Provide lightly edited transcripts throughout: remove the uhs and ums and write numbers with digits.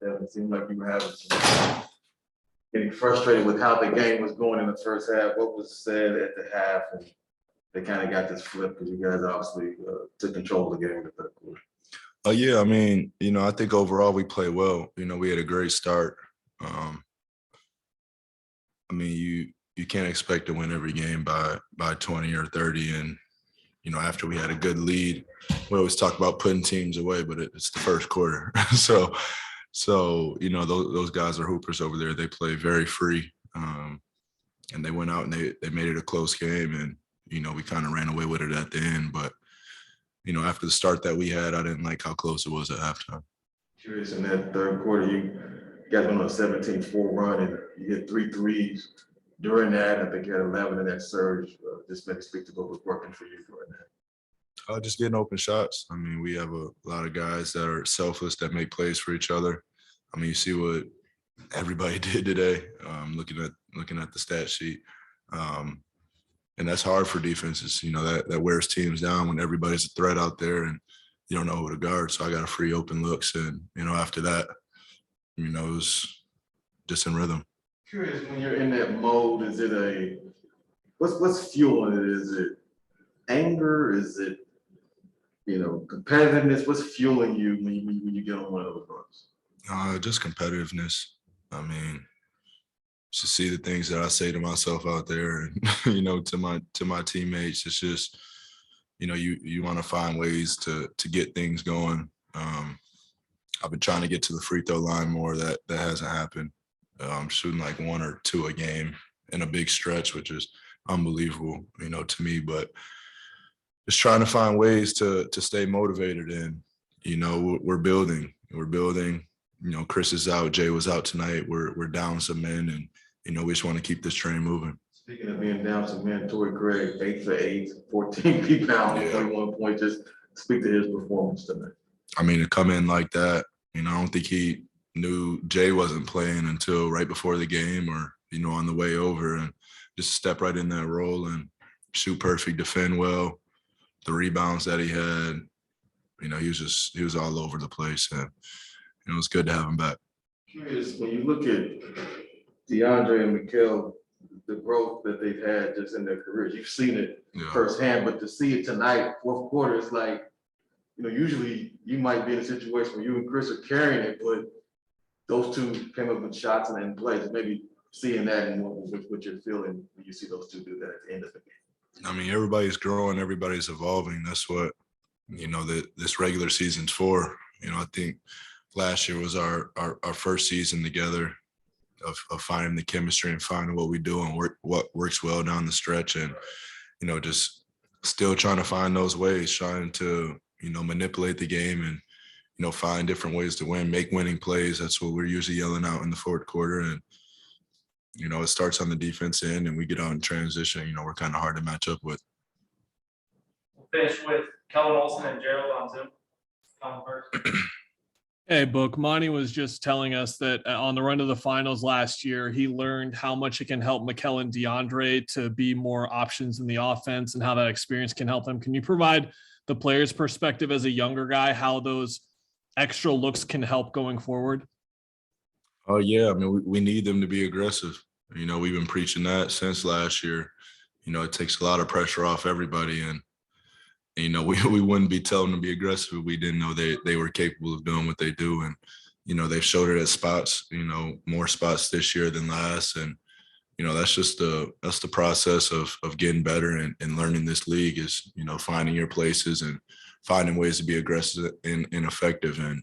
Devin, it seemed like you were getting frustrated with how the game was going in the first half. What was said at the half, and they kind of got this flip because you guys obviously took control of the game in the third quarter. Yeah, I mean, I think overall we played well. We had a great start. I mean, you can't expect to win every game by 20 or 30. And, after we had a good lead, we always talk about putting teams away, but it's the first quarter. So those guys are hoopers over there. They play very free. And they went out and they made it a close game. And, we kind of ran away with it at the end. But, after the start that we had, I didn't like how close it was at halftime. Curious, in that third quarter, you guys went on a 17-4 run and you hit 3 threes. During that, I think you had 11 in that surge. Just maybe speak to what was working for you during that. Just getting open shots. I mean, we have a lot of guys that are selfless, that make plays for each other. I mean, you see what everybody did today, looking at the stat sheet. And that's hard for defenses, that wears teams down when everybody's a threat out there and you don't know who to guard. So I got a free open looks. And, after that, it was just in rhythm. Curious, when you're in that mode, is it what's fueling it? Is it anger? Is it, competitiveness? What's fueling you when you get on one of those runs? Just competitiveness. I mean, to see the things that I say to myself out there and, to my teammates, it's just, you want to find ways to get things going. I've been trying to get to the free throw line more. That hasn't happened. I'm shooting like 1 or 2 a game in a big stretch, which is unbelievable, to me. But just trying to find ways to stay motivated. And, we're building. Chris is out. Jay was out tonight. We're down some men, and, we just want to keep this train moving. Speaking of being down some men, Torrey Craig, 8 for 8, 14 rebounds, 21 points. Just speak to his performance tonight. I mean, to come in like that, I don't think he knew Jay wasn't playing until right before the game or, on the way over, and just step right in that role and shoot perfect, defend well. The rebounds that he had, he was all over the place, and it was good to have him back. Curious, when you look at DeAndre and Mikal, the growth that they've had just in their careers, you've seen it firsthand, but to see it tonight, fourth quarter, it's like, usually you might be in a situation where you and Chris are carrying it, but those two came up with shots and in plays. Maybe seeing that and what you're feeling when you see those two do that at the end of the game. I mean, everybody's growing, everybody's evolving. That's what, this regular season's for. I think last year was our first season together of finding the chemistry and finding what we do and what works well down the stretch. And, just still trying to find those ways, trying to, manipulate the game and, find different ways to win, make winning plays. That's what we're usually yelling out in the fourth quarter. And, it starts on the defense end and we get out in transition, we're kind of hard to match up with. We'll finish with Kellen Olson and Gerald on Zoom. Come first. Hey, Book. Monty was just telling us that on the run to the finals last year, he learned how much it can help Mikal and DeAndre to be more options in the offense and how that experience can help them. Can you provide the player's perspective as a younger guy, how those extra looks can help going forward? Oh, yeah. I mean, we need them to be aggressive. We've been preaching that since last year. It takes a lot of pressure off everybody. And, we wouldn't be telling them to be aggressive if we didn't know they were capable of doing what they do. And, they've showed it at spots, more spots this year than last. And, that's just the process of getting better and learning this league is, finding your places and finding ways to be aggressive and effective. And,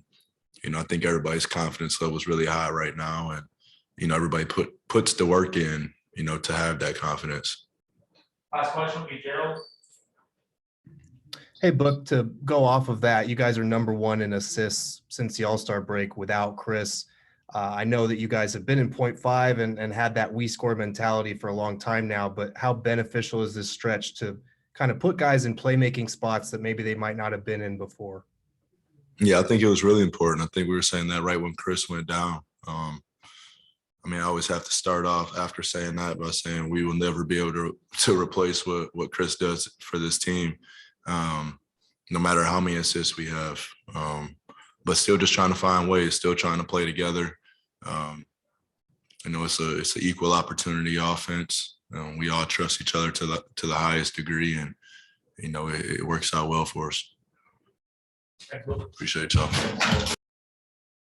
I think everybody's confidence level is really high right now. And, everybody puts the work in, to have that confidence. Last question will be Gerald. Hey, Book, to go off of that, you guys are number 1 in assists since the All-Star break without Chris. I know that you guys have been in 0.5 and had that we score mentality for a long time now, but how beneficial is this stretch to kind of put guys in playmaking spots that maybe they might not have been in before? Yeah, I think it was really important. I think we were saying that right when Chris went down. I always have to start off after saying that by saying we will never be able to replace what Chris does for this team. No matter how many assists we have, but still just trying to find ways, still trying to play together. It's an equal opportunity offense. We all trust each other to the highest degree, and it works out well for us. Appreciate y'all.